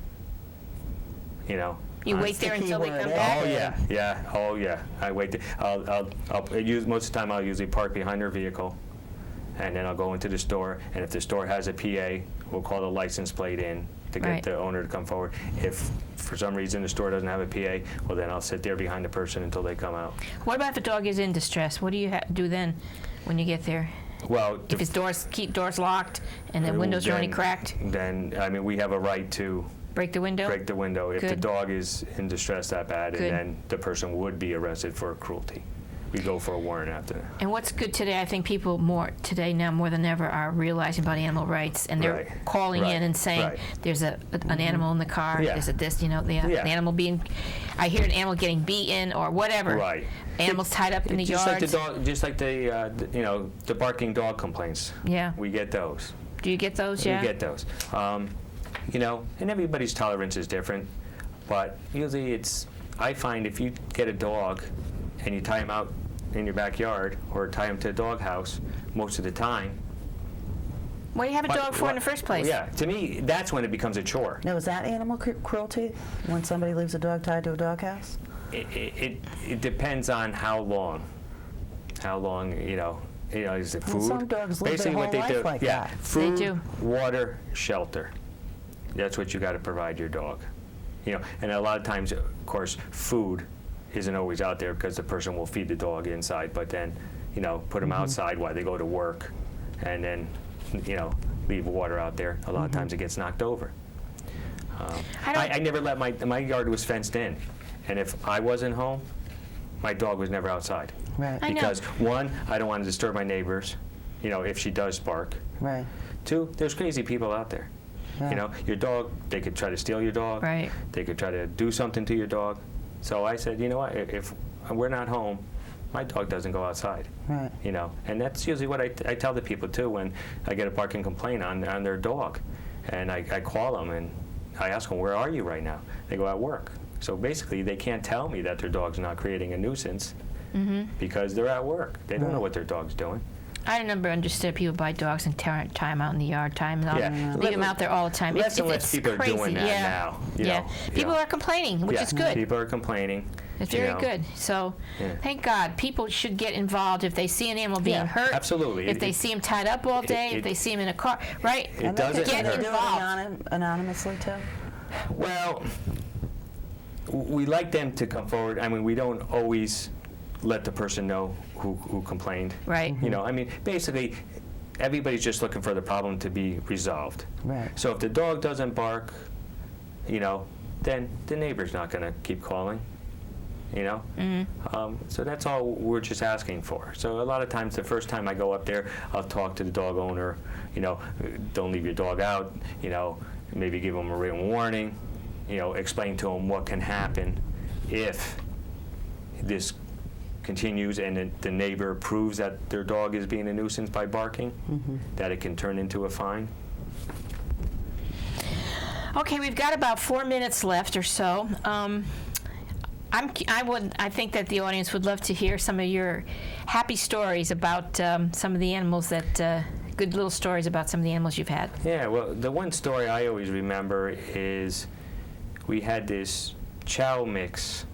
You know. You wait That's the there key until they word, come eh? back? Oh yeah. I wait. I'll use most of the time. I'll usually park behind their vehicle, and then I'll go into the store. And if the store has a PA, we'll call the license plate in to get Right. the owner to come forward. If for some reason the store doesn't have a PA, well then I'll sit there behind the person until they come out. What about if the dog is in distress? What do you do then when you get there? Well, If his doors locked and the windows are only then- cracked, Then I mean we have a right to break the window? break the window if the Good. dog is in distress that bad, Good. and then the person would be arrested for cruelty. We go for a warrant after that. And what's good today, I think people now more than ever are realizing about animal rights, and they're Right. calling Right. in and saying Right. there's an animal in the car, Yeah. there's a this, the Yeah. animal being, I hear an animal getting beaten or whatever. Right. Animals tied up in the Just yards. like the dog, just like the barking dog complaints. Yeah. We get those. Do you get those? Yeah. We get those. And everybody's tolerance is different, but usually I find if you get a dog and you tie him out in your backyard or tie him to a dog house, most of the time. What do you have a dog for in the first place? Yeah, to me, that's when it becomes a chore. Now, is that animal cruelty when somebody leaves a dog tied to a doghouse? It depends on how long. How long, is it food? Well, some dogs live their Basically what whole they life do, like yeah, that. food, They do. water, shelter. That's what you got to provide your dog. And a lot of times, of course, food isn't always out there because the person will feed the dog inside, but then, put them outside while they go to work, and then, leave water out there. A lot of times it gets knocked over. I never let my yard was fenced in, and if I wasn't home, my dog was never outside. Right. I know. Because one, I don't want to disturb my neighbors, if she does bark. Right. Two, there's crazy people out there. Yeah. Your dog, they could try to steal your dog. Right. They could try to do something to your dog. So I said, you know what, if we're not home, my dog doesn't go outside. Right. And that's usually what I tell the people too when I get a barking complaint on their dog. And I call them and I ask them, where are you right now? They go, at work. So basically they can't tell me that their dog's not creating a nuisance because they're at work. They don't know what their dog's doing. I never understood people buy dogs and tie them out in the yard, tie them out, Yeah. leave them out there all the time. Less and less It's people are crazy. doing that yeah. now. Yeah. People are complaining, which Yeah, is good. People are complaining. It's very good. So, Yeah. thank God, people should get involved if they see an animal being Yeah, hurt. absolutely. If they see him tied up all day, if they see him in a car, right? It doesn't Can hurt. they do involved. it anonymously too? Well, we like them to come forward. I mean, we don't always let the person know who complained. Right. Basically, everybody's just looking for the problem to be resolved. Right. So if the dog doesn't bark, then the neighbor's not going to keep calling. So that's all we're just asking for. So a lot of times, the first time I go up there, I'll talk to the dog owner. Don't leave your dog out. Maybe give them a written warning. Explain to them what can happen if this continues and the neighbor proves that their dog is being a nuisance by barking, that it can turn into a fine. Okay, we've got about 4 minutes left or so. I think that the audience would love to hear some of your happy stories about some of the animals good little stories about some of the animals you've had. Yeah, well, the one story I always remember is we had this chow mix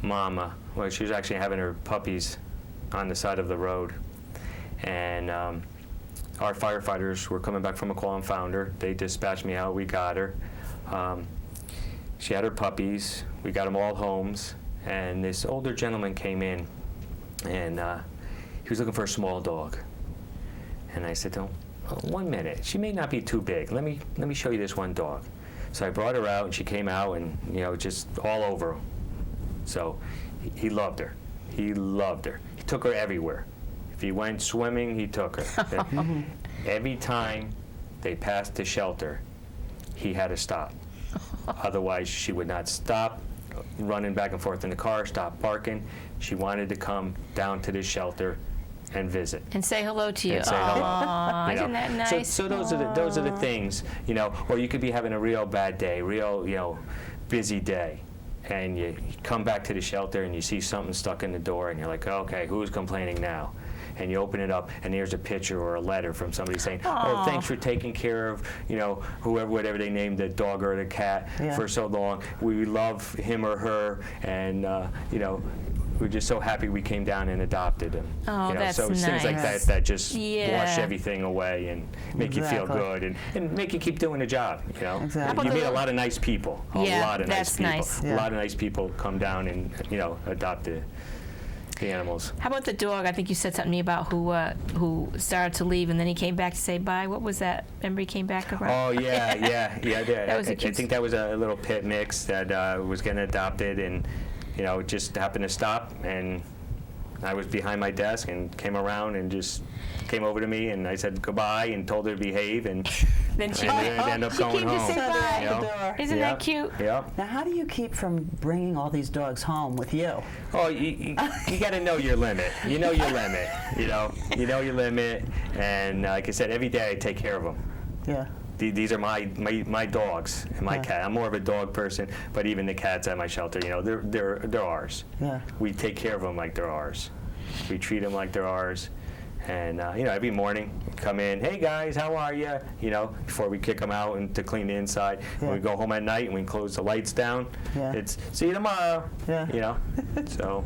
mama. Well, she was actually having her puppies on the side of the road. And our firefighters were coming back from a call and found her. They dispatched me out. We got her. She had her puppies. We got them all homes. And this older gentleman came in, and he was looking for a small dog. And I said to him, 1 minute. She may not be too big. Let me show you this one dog. So I brought her out, and she came out, and just all over him. So he loved her. He loved her. He took her everywhere. If he went swimming, he took her. Every time they passed the shelter, he had to stop. Otherwise, she would not stop running back and forth in the car, stop barking. She wanted to come down to the shelter and visit. And say hello to you. And say hello. Aw, isn't that nice? So those are the things, or you could be having a real bad day, real busy day, and you come back to the shelter and you see something stuck in the door and you're like, okay, who's complaining now? and you open it up, and there's a picture or a letter from somebody saying, "Oh, thanks for taking care of, whoever, whatever they named the dog or the cat for so long. We love him or her, and we're just so happy we came down and adopted him." Oh, that's so it's things like nice. that just wash everything away and make you feel good and make you keep doing the job. Exactly. You meet a lot of nice people. A lot of nice people. Nice. A lot of nice people come down and adopt the animals. How about the dog? I think you said something to me about who started to leave and then he came back to say bye. What was that? Remember he came back around? Oh yeah. I think that was a little pit mix that was getting adopted, and it just happened to stop, and I was behind my desk and came around and just came over to me, and I said goodbye and told her to behave, and then she ended up going came to home. say bye. Isn't that cute? Yeah. Now, how do you keep from bringing all these dogs home with you? Oh, you got to know your limit. You know your limit. You know your limit, and like I said, every day I take care of them. Yeah. These are my dogs and my cat. I'm more of a dog person, but even the cats at my shelter, they're ours. Yeah. We take care of them like they're ours. We treat them like they're ours. And every morning we come in, hey guys, how are you? Before we kick them out and to clean the inside. When we go home at night and we close the lights down, it's see you tomorrow. Yeah. So.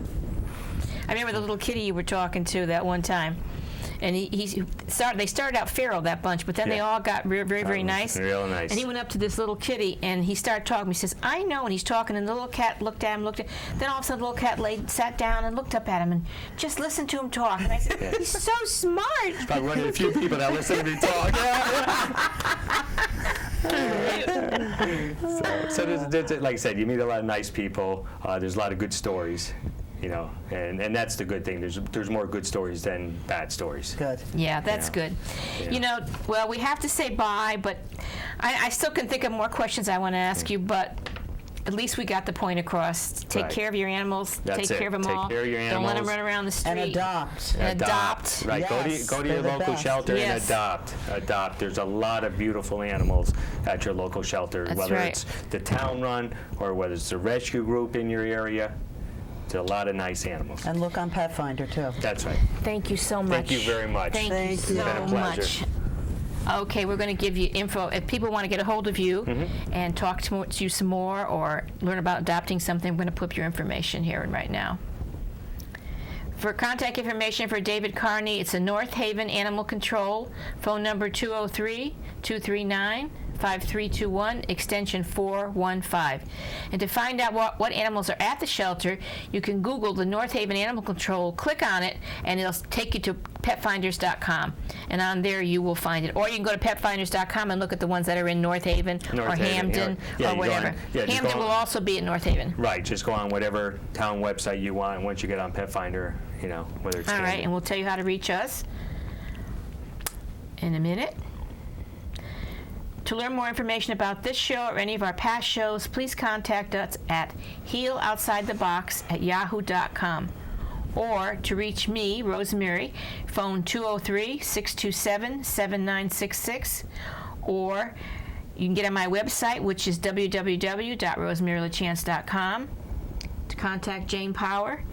I remember the little kitty you were talking to that one time. And they started out feral, that bunch, but then they all got very, very nice. Real nice. And he went up to this little kitty, and he started talking. He says, "I know," and he's talking, and the little cat looked at him, then all of a sudden the little cat sat down and looked up at him and just listened to him talk. And I said, "He's so smart." It's probably one of the few people that listen to me talk. So there's, like I said, you meet a lot of nice people. There's a lot of good stories. And that's the good thing. There's more good stories than bad stories. Good. Yeah, that's good. Yeah. Well, we have to say bye, but I still can think of more questions I want to ask you, but at least we got the point across. Take care of your animals. That's take care of them all. Take care of your animals. Don't let them run around the street. And adopt. Adopt. Right. Yes, go to your local shelter and adopt. There's a lot of beautiful animals at your local shelter, That's whether right. it's the town run or whether it's a rescue group in your area. There's a lot of nice animals. And look on Pet Finder, too. That's right. Thank you so much. Thank you very much. Thank you Thank you. so It's been a pleasure. much. Okay, we're going to give you info. If people want to get a hold of you and talk to you some more or learn about adopting something, we're going to put your information here and right now. For contact information for David Carney, it's a North Haven Animal Control, phone number 203-239-5321, extension 415. And to find out what animals are at the shelter, you can Google the North Haven Animal Control, click on it, and it'll take you to petfinders.com. And on there you will find it. Or you can go to petfinders.com and look at the ones that are in North Haven or Hampden or whatever. Hampden will also be in North Haven. Right. Just go on whatever town website you want. Once you get on Pet Finder, whether it's All right, Hampden. and we'll tell you how to reach us in a minute. To learn more information about this show or any of our past shows, please contact us at healoutsidethebox@yahoo.com. Or to reach me, Rosemary, phone 203-627-7966. Or you can get on my website, which is www.rosemarylachance.com. To contact Jayne Power,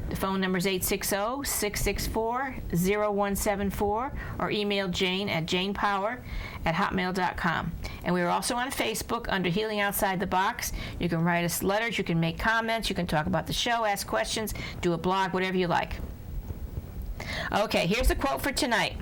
the phone number is 860-664-0174, or email Jayne at jaynepower@hotmail.com. And we are also on Facebook under Healing Outside the Box. You can write us letters, you can make comments, you can talk about the show, ask questions, do a blog, whatever you like. Okay, here's the quote for tonight.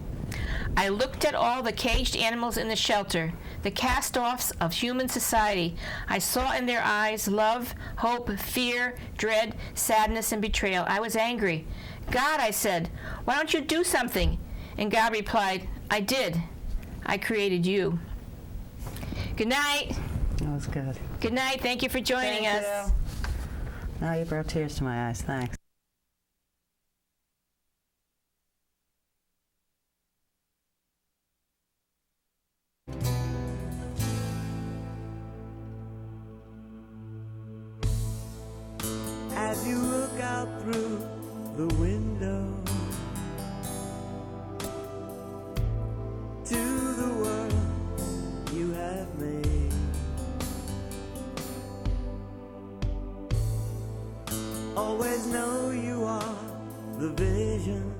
I looked at all the caged animals in the shelter, the cast-offs of human society. I saw in their eyes love, hope, fear, dread, sadness, and betrayal. I was angry. God, I said, why don't you do something? And God replied, I did. I created you. Good night. That was good. Good night. Thank you for joining us. Thank you. Now you brought tears to my eyes. Thanks. As you look out through the window to the world you have made, always know you are the vision